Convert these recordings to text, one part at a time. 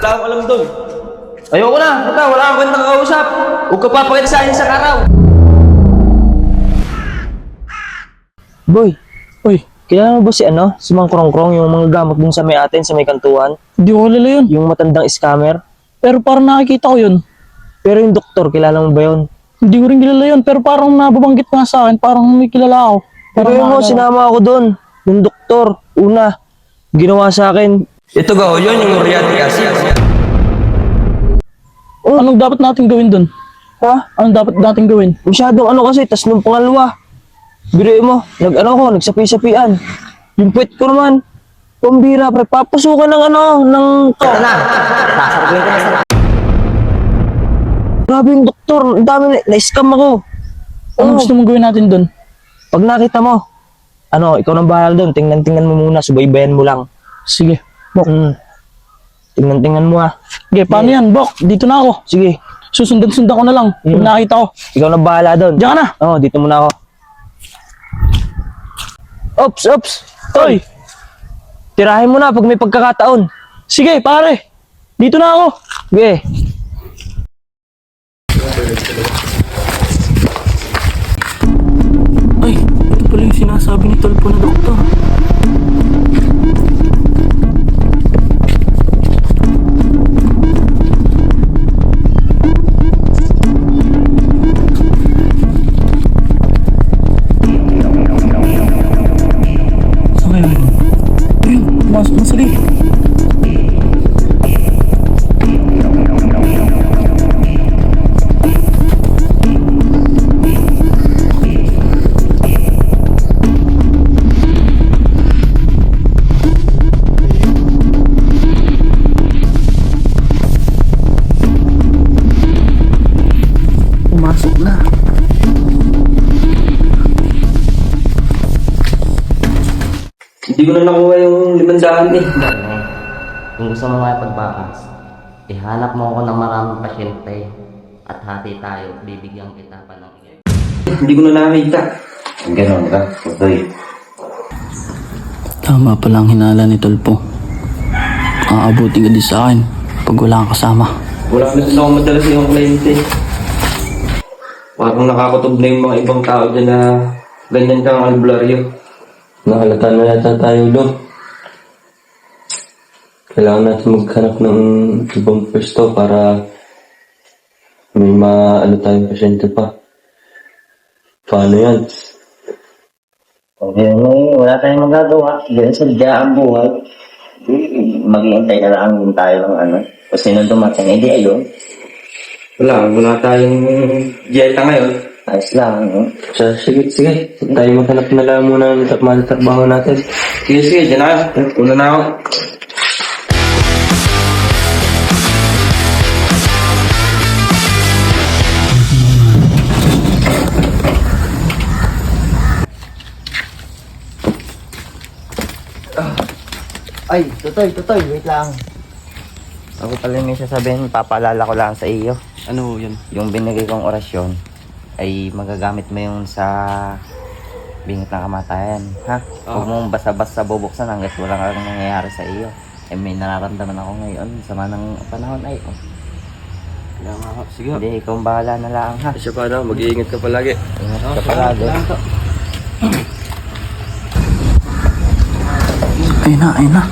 Wala akong alam doon. Ayoko na. Baka wala akong kwentang kausap. Huwag ka papakita sa akin sa araw. Boy, Uy, kilala mo ba si Mang Krongkrong, yung mga gamot dun sa may atin, sa may kantuan? hindi ko kilala yun. Yung matandang scammer? Pero parang nakikita ko yun. Pero yung doktor, kilala mo ba yun? Hindi ko rin kilala yun. Pero parang nababanggit nga sa akin. Parang may kilala ako. Pero Parang yun mo, nakakilala. sinama ako doon. Yung doktor, una, ginawa sa akin. Ito ga, yun yung reality kasi. Anong dapat natin gawin dun? Ha? Anong dapat natin gawin? Masyadong ano kasi, tas nung pangalawa, biruin mo, nagsapi-sapian. Yung puwet ko naman, pambira, pre, papasukan ng ng to. Sasarapin ko na sa... Grabe yung doktor, ang dami na-scam ako. Anong gusto mong gawin natin dun? Pag nakita mo, ikaw nang bahala doon, tingnan mo muna, subaybayan mo lang. Sige, Bok. Tingnan mo ha. Sige, paano yan, Bok? Dito na ako. Sige, Susundan-sundan ko na lang. Pag nakita ko. ikaw nang bahala doon. Diyan ka na. Oo, dito muna ako. Ops! Toy. Tirahin mo na pag may pagkakataon. Sige, pare. Dito na ako. Sige. Ay, ito pala yung sinasabi ni Tolpo na doktor. Saan kayo? Ayun, pumasok na sila. Pumasok na. Hindi ko na nakuha yung 500 eh. Kung gusto mo nga pagbakas, ihanap mo ako ng maraming pasyente at hati tayo, bibigyan kita pa ng Hindi ko na nakita. Ganon ka, Toy. Tama pala ang hinala ni Tolpo. Aabutin ka din sa akin pag wala kang kasama. Wala na sila akong madalas yung kliyente. Parang nakakatob na yung mga ibang tao dyan na ganyan kang albularyo. Nakalata na yata tayo, Lo. Kailangan natin maghanap ng ibang pwesto para may tayong pasyente pa. Paano yan? Okay, wala tayong magagawa. Ganyan sadya ang buhay. Maghihintay na lang tayo ng Kung sino dumating, hindi ayun. Wala tayong dieta ngayon. Ayos lang, Sige. Tayo maghanap na lang muna ng trabaho natin. Sige, dyan na. Una na ako. Ay, Totoy, wait lang. Ako pala yung may sasabihin, papaalala ko lang sa iyo. Ano yun? Yung binigay kong orasyon ay magagamit mo yun sa bingit ng kamatayan, ha? Huwag mong basta-basta bubuksan hanggat wala kang nangyayari sa iyo. Eh may nararamdaman ako ngayon, sama ng panahon ay, Kaya nga ako. Sige. Hindi, ikaw ang bahala na lang, ha? Siya pa na, mag-iingat ka palagi. Ingat ka palagi. Ayun na.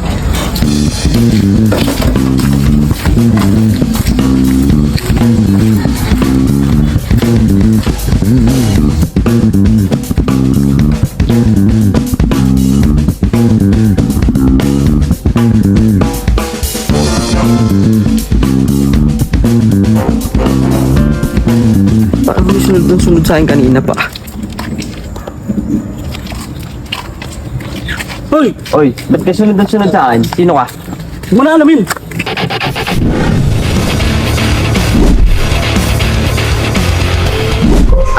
Parang may sunod sa akin kanina pa. Hoy! Oy, ba't ka sunod sa akin? Sino ka? Huwag mo na alamin.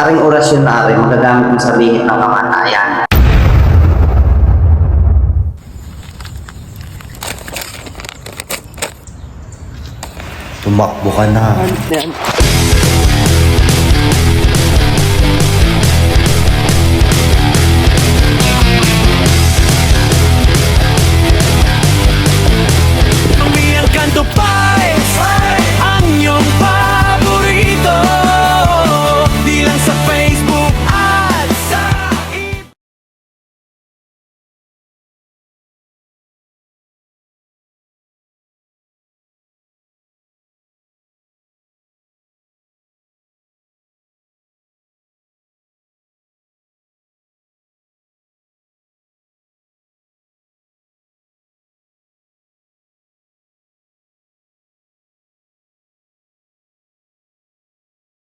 Aring orasyon na aring magagamit mo sa bingit ng kamatayan. Tumakbo ka na.